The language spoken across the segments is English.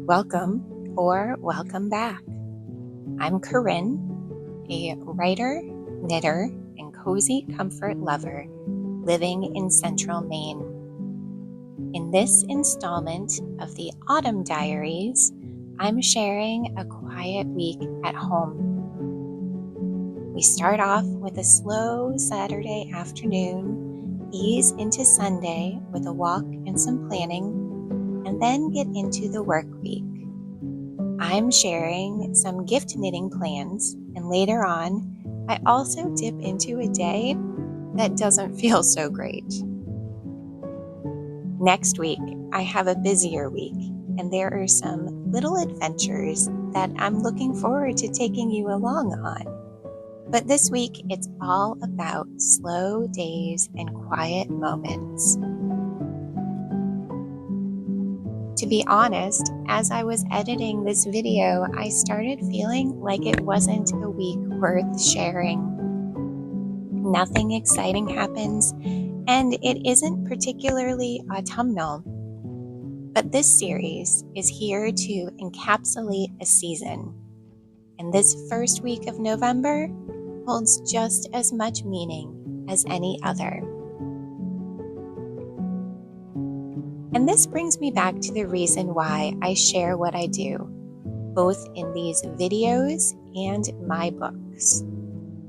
Welcome or welcome back. I'm Corinne, a writer, knitter, and cozy comfort lover living in central Maine. In this installment of the Autumn Diaries, I'm sharing a quiet week at home. We start off with a slow Saturday afternoon, ease into Sunday with a walk and some planning, and then get into the work week. I'm sharing some gift knitting plans, and later on, I also dip into a day that doesn't feel so great. Next week, I have a busier week, and there are some little adventures that I'm looking forward to taking you along on. But this week, it's all about slow days and quiet moments. To be honest, as I was editing this video, I started feeling like it wasn't a week worth sharing. Nothing exciting happens, and it isn't particularly autumnal. But this series is here to encapsulate a season, and this first week of November holds just as much meaning as any other. And this brings me back to the reason why I share what I do, both in these videos and my books,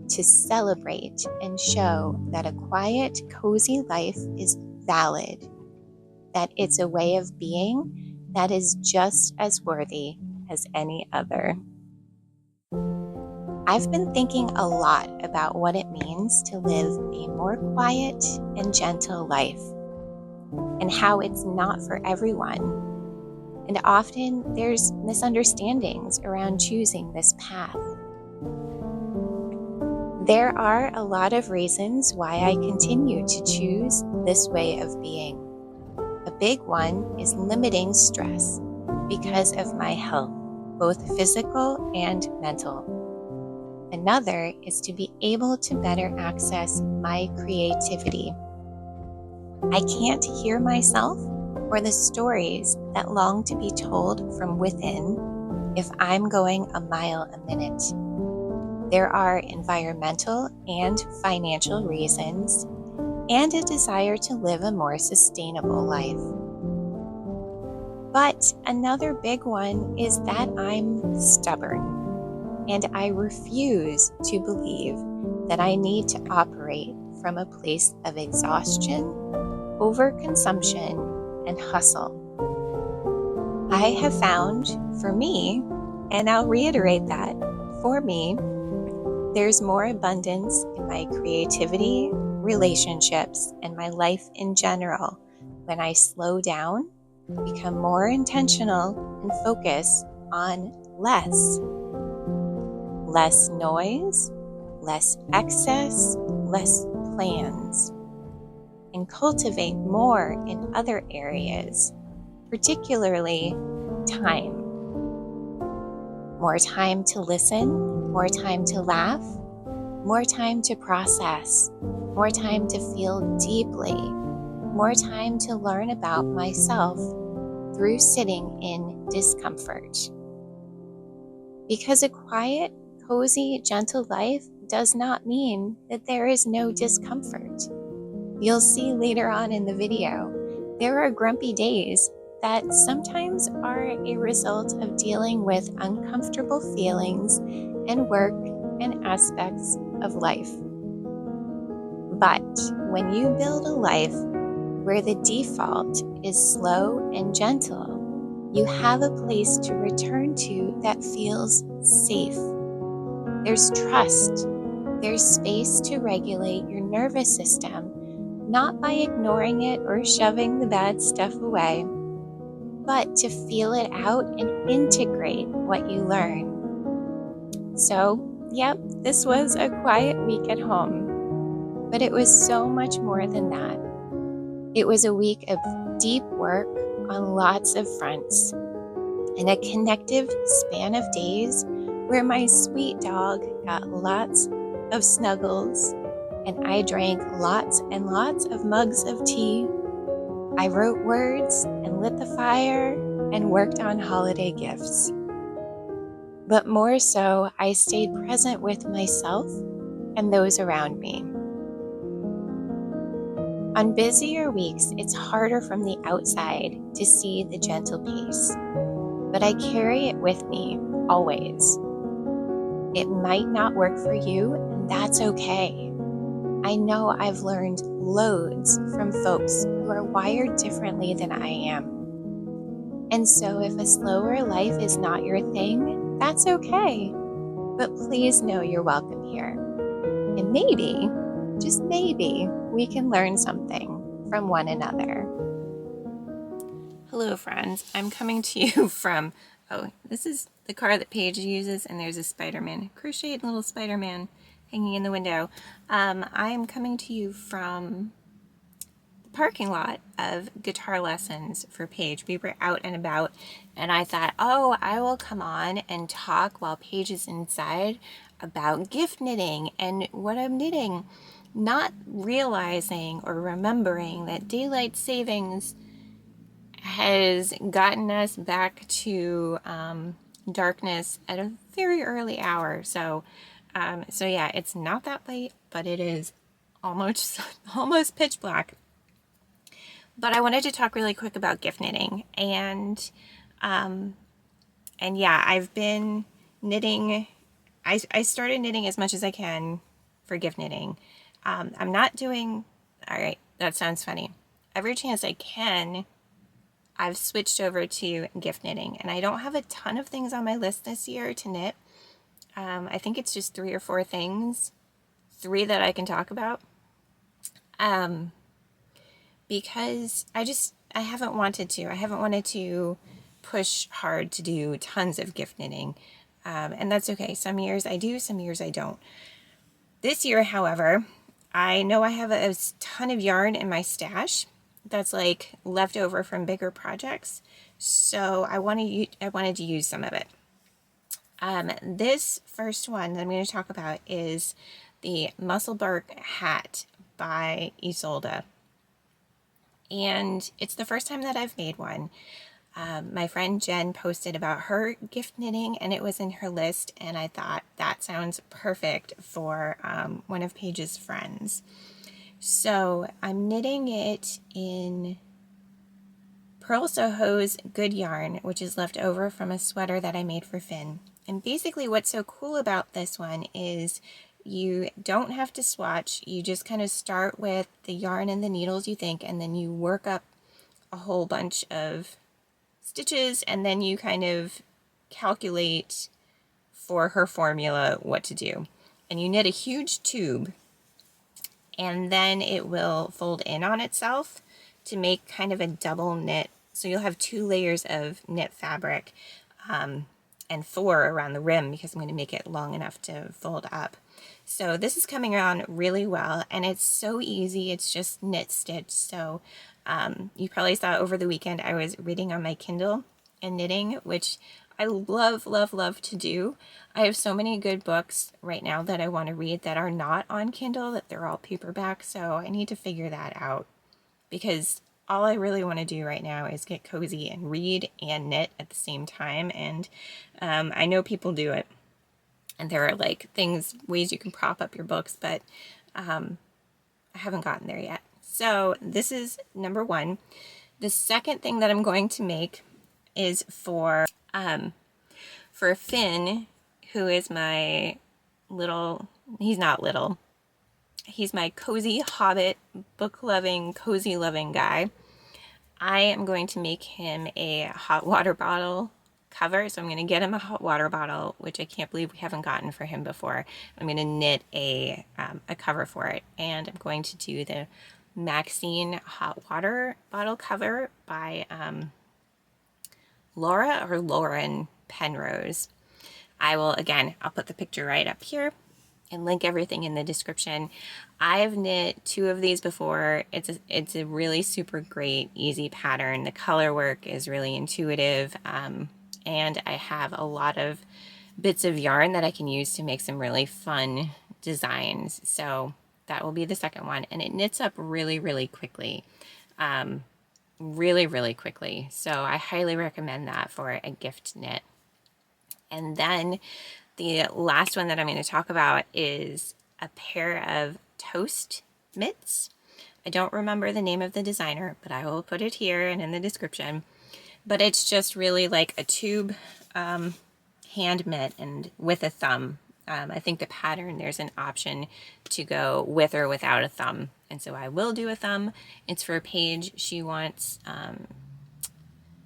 to celebrate and show that a quiet, cozy life is valid, that it's a way of being that is just as worthy as any other. I've been thinking a lot about what it means to live a more quiet and gentle life, and how it's not for everyone. And often there's misunderstandings around choosing this path. There are a lot of reasons why I continue to choose this way of being. A big one is limiting stress because of my health, both physical and mental. Another is to be able to better access my creativity. I can't hear myself or the stories that long to be told from within if I'm going a mile a minute. There are environmental and financial reasons, and a desire to live a more sustainable life. But another big one is that I'm stubborn, and I refuse to believe that I need to operate from a place of exhaustion, overconsumption, and hustle. I have found, for me, and I'll reiterate that, for me, there's more abundance in my creativity, relationships, and my life in general when I slow down, become more intentional, and focus on less. Less noise, less excess, less plans, and cultivate more in other areas, particularly time. More time to listen, more time to laugh, more time to process, more time to feel deeply, more time to learn about myself through sitting in discomfort. Because a quiet, cozy, gentle life does not mean that there is no discomfort. You'll see later on in the video, there are grumpy days that sometimes are a result of dealing with uncomfortable feelings and work and aspects of life. But when you build a life where the default is slow and gentle, you have a place to return to that feels safe. There's trust. There's space to regulate your nervous system, not by ignoring it or shoving the bad stuff away, but to feel it out and integrate what you learn. So, yep, this was a quiet week at home, but it was so much more than that. It was a week of deep work on lots of fronts, and a connective span of days where my sweet dog got lots of snuggles, and I drank lots and lots of mugs of tea. I wrote words and lit the fire and worked on holiday gifts. But more so, I stayed present with myself and those around me. On busier weeks, it's harder from the outside to see the gentle pace, but I carry it with me always. It might not work for you, and that's okay. I know I've learned loads from folks who are wired differently than I am. And so if a slower life is not your thing, that's okay. But please know you're welcome here. And maybe, just maybe, we can learn something from one another. Hello, friends. I'm coming to you from, this is the car that Paige uses, and there's a Spider-Man, crocheted little Spider-Man hanging in the window. I am coming to you from the parking lot of guitar lessons for Paige. We were out and about, and I thought, I will come on and talk while Paige is inside about gift knitting and what I'm knitting, not realizing or remembering that daylight savings has gotten us back to darkness at a very early hour. So yeah, it's not that late, but it is almost pitch black. But I wanted to talk really quick about gift knitting, and yeah, I've been knitting. I started knitting as much as I can for gift knitting. I'm not doing, all right, that sounds funny. Every chance I can, I've switched over to gift knitting, and I don't have a ton of things on my list this year to knit. I think it's just 3 or 4 things, 3 that I can talk about, because I haven't wanted to. I haven't wanted to push hard to do tons of gift knitting, and that's okay. Some years I do, some years I don't. This year, however, I know I have a ton of yarn in my stash that's like left over from bigger projects, so I wanted to use some of it. This first one that I'm going to talk about is the Musselburgh hat by Ysolda, and it's the first time that I've made one. My friend Jen posted about her gift knitting, and it was in her list, and I thought that sounds perfect for one of Paige's friends. So I'm knitting it in Purl Soho's good yarn, which is left over from a sweater that I made for Finn. And basically what's so cool about this one is you don't have to swatch. You just kind of start with the yarn and the needles you think, and then you work up a whole bunch of stitches, and then you kind of calculate for her formula what to do. And you knit a huge tube, and then it will fold in on itself to make kind of a double knit. So you'll have 2 layers of knit fabric, and 4 around the rim, because I'm going to make it long enough to fold up. So this is coming on really well, and it's so easy. It's just knit stitch. So you probably saw over the weekend I was reading on my Kindle and knitting, which I love, love, love to do. I have so many good books right now that I want to read that are not on Kindle, that they're all paperback, so I need to figure that out, because all I really want to do right now is get cozy and read and knit at the same time, and I know people do it, and there are like ways you can prop up your books, but I haven't gotten there yet. So this is number 1. The second thing that I'm going to make is for Finn, who is my he's not little, he's my cozy hobbit, book-loving, cozy-loving guy. I am going to make him a hot water bottle cover. So I'm going to get him a hot water bottle, which I can't believe we haven't gotten for him before. I'm going to knit a cover for it, and I'm going to do the Maxine hot water bottle cover by Lauren Penrose. I'll put the picture right up here and link everything in the description. I've knit 2 of these before. It's a really super great, easy pattern. The color work is really intuitive, and I have a lot of bits of yarn that I can use to make some really fun designs. So that will be the second one, and it knits up really, really quickly. really, really quickly. So I highly recommend that for a gift knit. And then the last one that I'm going to talk about is a pair of toast mitts. I don't remember the name of the designer, but I will put it here and in the description. But it's just really like a tube hand mitt and with a thumb. I think the pattern, there's an option to go with or without a thumb. And so I will do a thumb. It's for Paige. She wants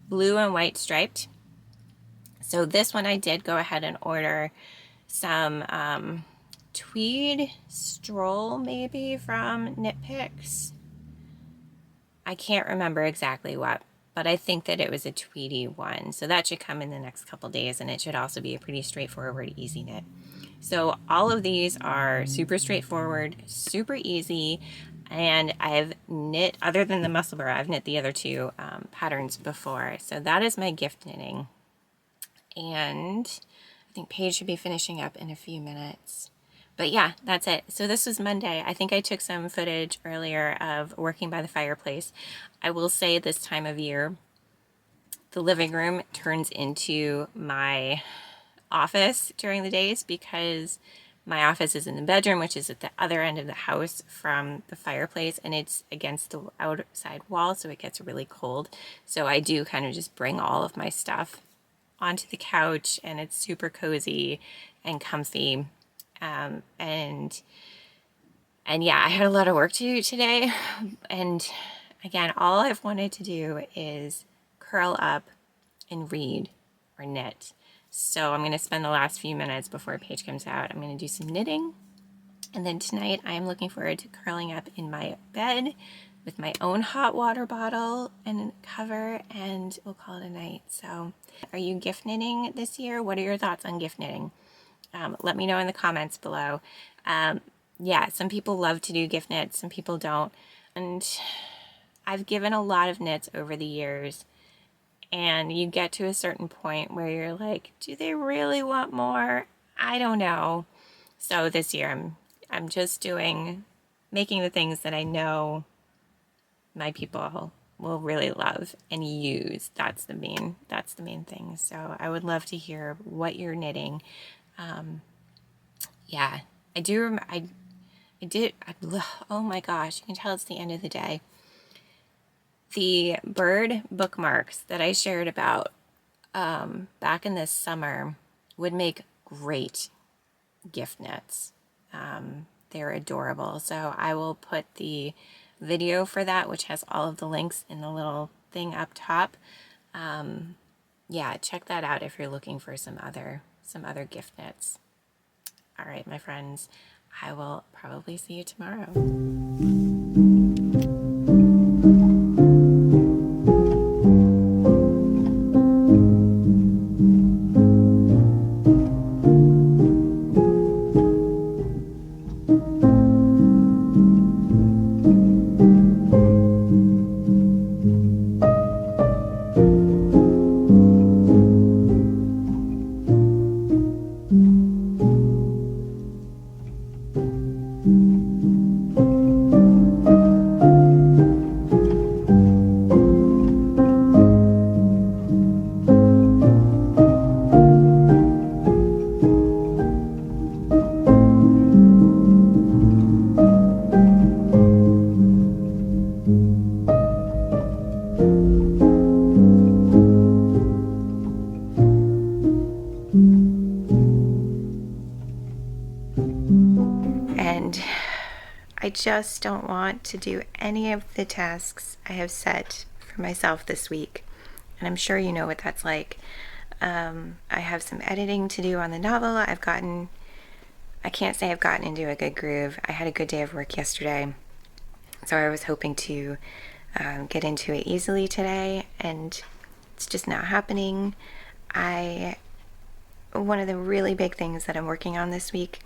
blue and white striped. So this one I did go ahead and order some tweed stroll maybe from Knit Picks. I can't remember exactly what, but I think that it was a tweedy one. So that should come in the next couple days, and it should also be a pretty straightforward, easy knit. So all of these are super straightforward, super easy, and I've knit, other than the Musselburgh, I've knit the other two patterns before. So that is my gift knitting. And I think Paige should be finishing up in a few minutes. But yeah, that's it. So this was Monday. I think I took some footage earlier of working by the fireplace. I will say this time of year, the living room turns into my office during the days because my office is in the bedroom, which is at the other end of the house from the fireplace, and it's against the outside wall, so it gets really cold. So I do kind of just bring all of my stuff onto the couch, and it's super cozy and comfy. And yeah, I had a lot of work to do today. And again, all I've wanted to do is curl up and read or knit. So I'm going to spend the last few minutes before Paige comes out. I'm going to do some knitting. And then tonight I am looking forward to curling up in my bed with my own hot water bottle and cover, and we'll call it a night. So are you gift knitting this year? What are your thoughts on gift knitting? Let me know in the comments below. Yeah, some people love to do gift knits, some people don't. And I've given a lot of knits over the years, and you get to a certain point where you're like, do they really want more? I don't know. So this year I'm just making the things that I know my people will really love and use. That's the main thing. So I would love to hear what you're knitting. Yeah, I do. Oh my gosh, you can tell it's the end of the day. The bird bookmarks that I shared about back in this summer would make great gift knits. They're adorable. So I will put the video for that, which has all of the links in the little thing up top. Yeah, check that out if you're looking for some other gift knits. All right, my friends, I will probably see you tomorrow. And I just don't want to do any of the tasks I have set for myself this week. And I'm sure you know what that's like. I have some editing to do on the novel. I can't say I've gotten into a good groove. I had a good day of work yesterday, so I was hoping to get into it easily today, and it's just not happening. One of the really big things that I'm working on this week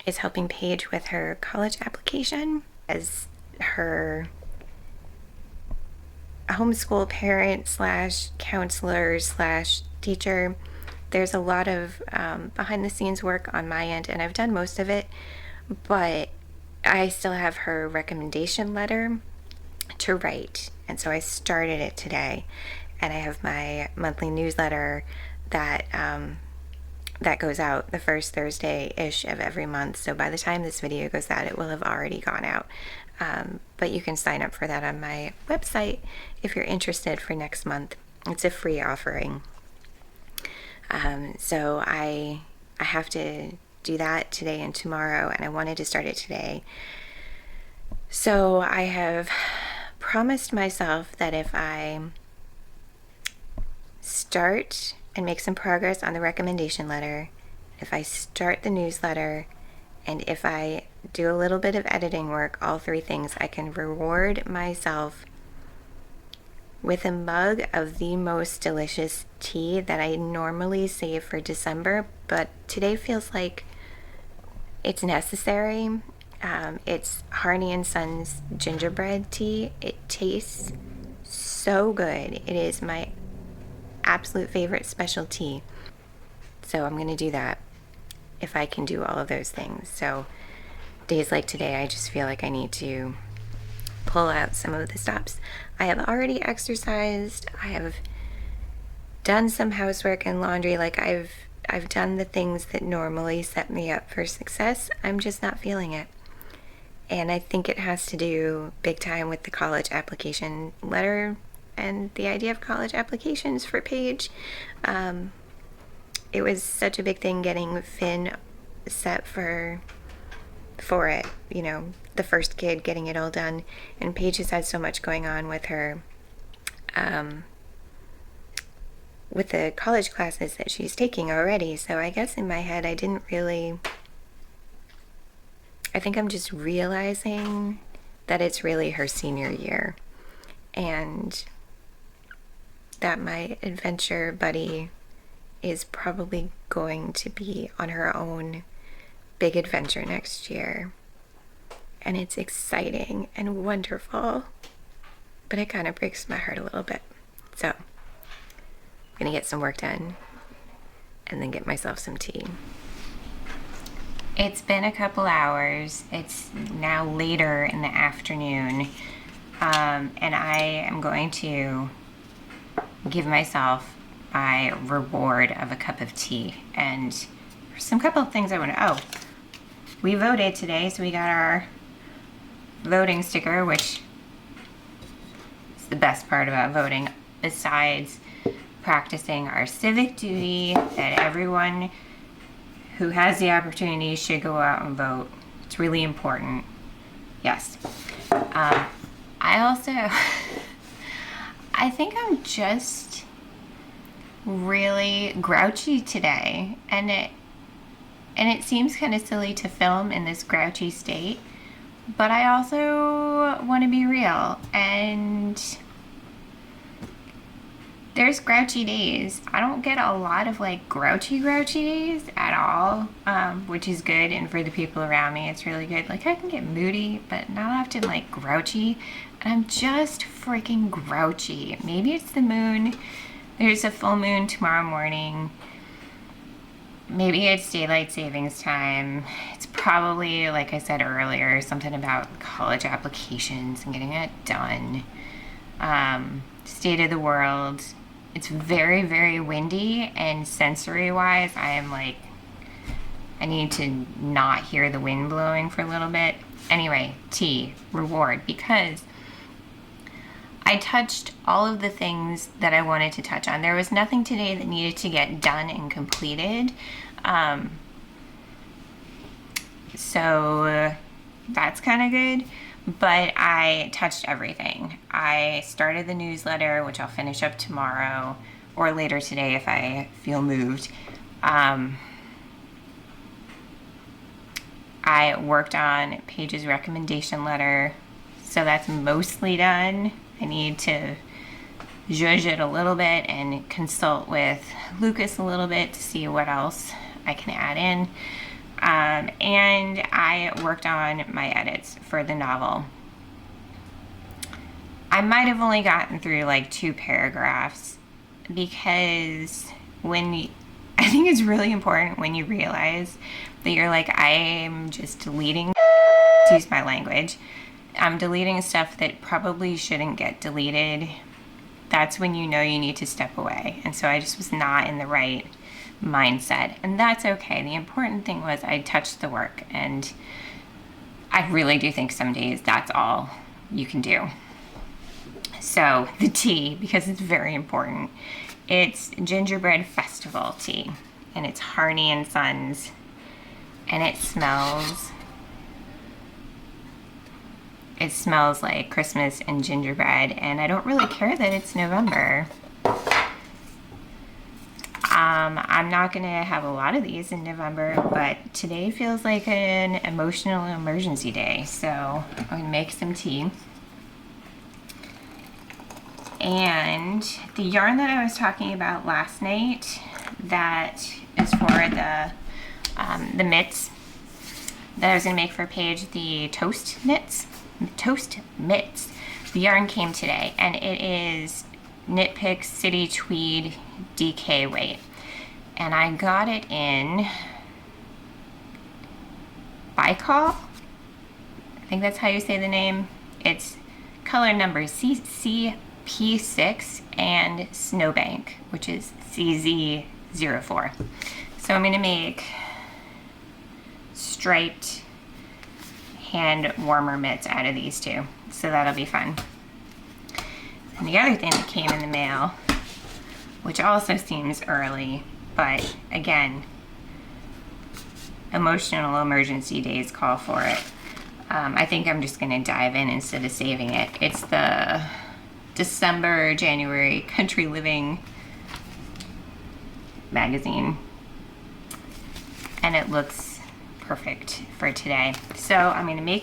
is helping Paige with her college application. As her homeschool parent slash counselor slash teacher, there's a lot of behind the scenes work on my end, and I've done most of it, but I still have her recommendation letter to write. And so I started it today, and I have my monthly newsletter that that goes out the first Thursday-ish of every month. So by the time this video goes out, it will have already gone out. But you can sign up for that on my website if you're interested for next month. It's a free offering. So I have to do that today and tomorrow, and I wanted to start it today. So I have promised myself that if I start and make some progress on the recommendation letter, if I start the newsletter, and if I do a little bit of editing work, all three things, I can reward myself with a mug of the most delicious tea that I normally save for December, but today feels like it's necessary. It's Harney and Sons gingerbread tea. It tastes so good. It is my absolute favorite specialty. So I'm going to do that if I can do all of those things. So days like today, I just feel like I need to pull out some of the stops. I have already exercised. I have done some housework and laundry. Like I've done the things that normally set me up for success. I'm just not feeling it. And I think it has to do big time with the college application letter and the idea of college applications for Paige. It was such a big thing getting Finn set for it, you know, the first kid, getting it all done. And Paige has had so much going on with her, with the college classes that she's taking already. So I guess in my head, I think I'm just realizing that it's really her senior year, and that my adventure buddy is probably going to be on her own big adventure next year. And it's exciting and wonderful, but it kind of breaks my heart a little bit. So I'm gonna get some work done and then get myself some tea. It's been a couple hours. It's now later in the afternoon, and I am going to give myself my reward of a cup of tea. And there's some couple of things I want to, we voted today, so we got our voting sticker, which is the best part about voting, besides practicing our civic duty that everyone who has the opportunity should go out and vote. It's really important. Yes. I also, I think I'm just really grouchy today, and it seems kind of silly to film in this grouchy state, but I also want to be real, and there's grouchy days. I don't get a lot of like grouchy days at all, which is good, and for the people around me it's really good. Like I can get moody, but not often like grouchy, and I'm just freaking grouchy. Maybe it's the moon. There's a full moon tomorrow morning. Maybe it's daylight savings time. It's probably, like I said earlier, something about college applications and getting it done. State of the world. It's very, very windy, and sensory-wise, I am like, I need to not hear the wind blowing for a little bit. Anyway, tea, reward, because I touched all of the things that I wanted to touch on. There was nothing today that needed to get done and completed. So that's kind of good, but I touched everything. I started the newsletter, which I'll finish up tomorrow or later today if I feel moved. I worked on Paige's recommendation letter, so that's mostly done. I need to zhuzh it a little bit and consult with Lucas a little bit to see what else I can add in. And I worked on my edits for the novel. I might have only gotten through like 2 paragraphs, because I think it's really important when you realize that you're like, I'm just deleting, excuse my language, I'm deleting stuff that probably shouldn't get deleted, that's when you know you need to step away. And so I just was not in the right mindset. And that's okay. The important thing was I touched the work. And I really do think some days that's all you can do. So the tea, because it's very important, it's Gingerbread Festival tea. And it's Harney and Sons. And it smells like Christmas and gingerbread, and I don't really care that it's November. I'm not gonna have a lot of these in November, but today feels like an emotional emergency day, so I'm gonna make some tea. And the yarn that I was talking about last night, that is for the mitts that I was gonna make for Paige, the toast mitts. The yarn came today, and it is Knit Picks City Tweed DK weight, and I got it in Bicol. I think that's how you say the name. It's color number CCP6 and Snowbank, which is CZ04. So I'm gonna make striped hand warmer mitts out of these two, so that'll be fun. And the other thing that came in the mail, which also seems early, but again, emotional emergency days call for it. I think I'm just gonna dive in instead of saving it. It's the December, January Country Living magazine, and it looks perfect for today. So I'm gonna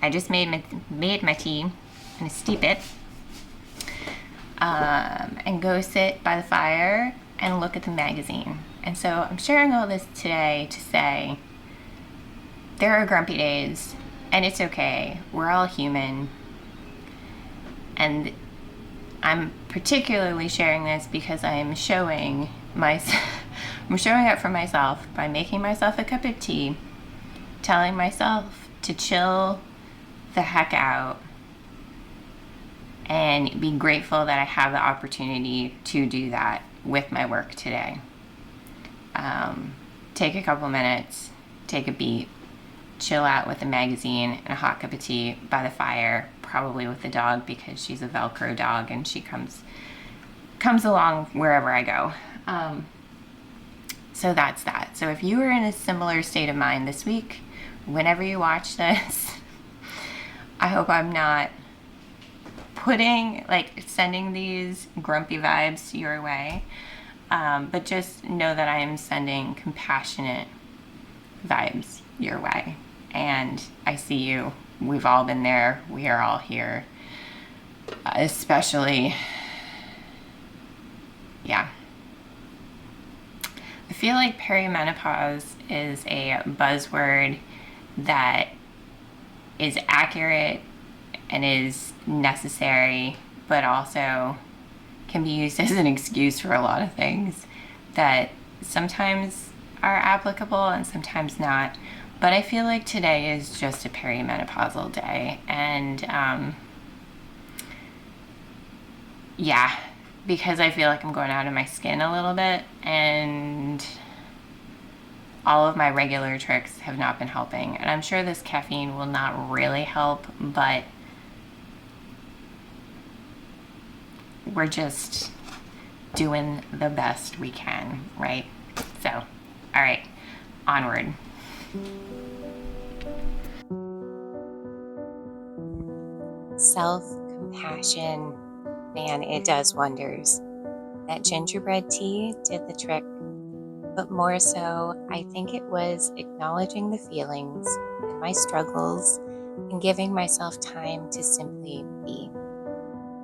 I just made my tea. I'm gonna steep it and go sit by the fire and look at the magazine. And so I'm sharing all this today to say there are grumpy days, and it's okay. We're all human. And I'm particularly sharing this because I am showing I'm showing up for myself by making myself a cup of tea, telling myself to chill the heck out, and be grateful that I have the opportunity to do that with my work today. Take a couple minutes, take a beat, chill out with a magazine and a hot cup of tea by the fire, probably with the dog because she's a Velcro dog and she comes along wherever I go. So that's that. So if you are in a similar state of mind this week, whenever you watch this, I hope I'm not sending these grumpy vibes your way, but just know that I am sending compassionate vibes your way. And I see you. We've all been there. We are all here. Especially, yeah. I feel like perimenopause is a buzzword that is accurate and is necessary, but also can be used as an excuse for a lot of things that sometimes are applicable and sometimes not. But I feel like today is just a perimenopausal day, and yeah, because I feel like I'm going out of my skin a little bit, and all of my regular tricks have not been helping. And I'm sure this caffeine will not really help, but we're just doing the best we can, right? So, all right, onward. Self-compassion, man, it does wonders. That gingerbread tea did the trick, but more so, I think it was acknowledging the feelings and my struggles and giving myself time to simply be.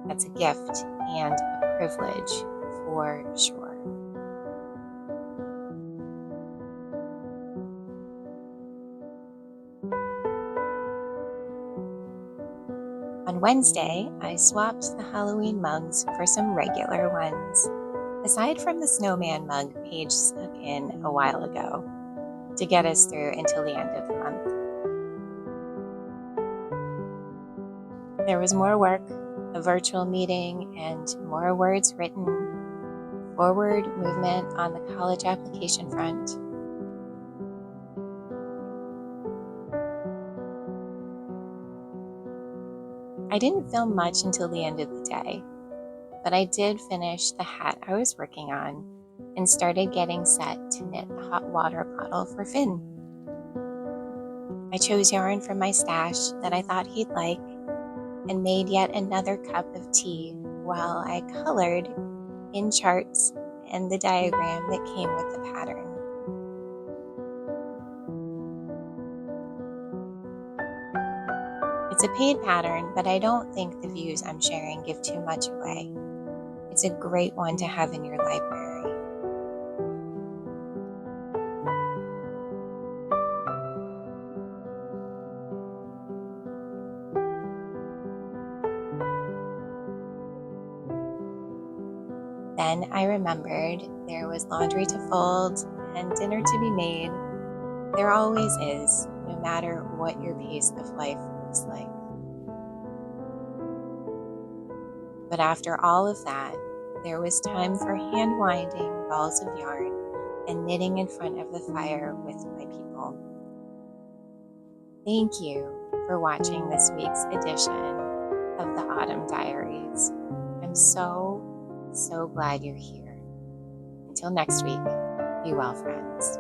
That's a gift and a privilege for sure. On Wednesday, I swapped the Halloween mugs for some regular ones, aside from the snowman mug Paige snuck in a while ago to get us through until the end of the month. There was more work, a virtual meeting, and more words written, forward movement on the college application front. I didn't film much until the end of the day, but I did finish the hat I was working on and started getting set to knit the hot water bottle for Finn. I chose yarn from my stash that I thought he'd like and made yet another cup of tea while I colored in charts and the diagram that came with the pattern. It's a paid pattern, but I don't think the views I'm sharing give too much away. It's a great one to have in your library. Then I remembered there was laundry to fold and dinner to be made. There always is, no matter what your pace of life looks like. But after all of that, there was time for hand-winding balls of yarn and knitting in front of the fire with my people. Thank you for watching this week's edition of the Autumn Diaries. I'm so glad you're here. Until next week, be well, friends.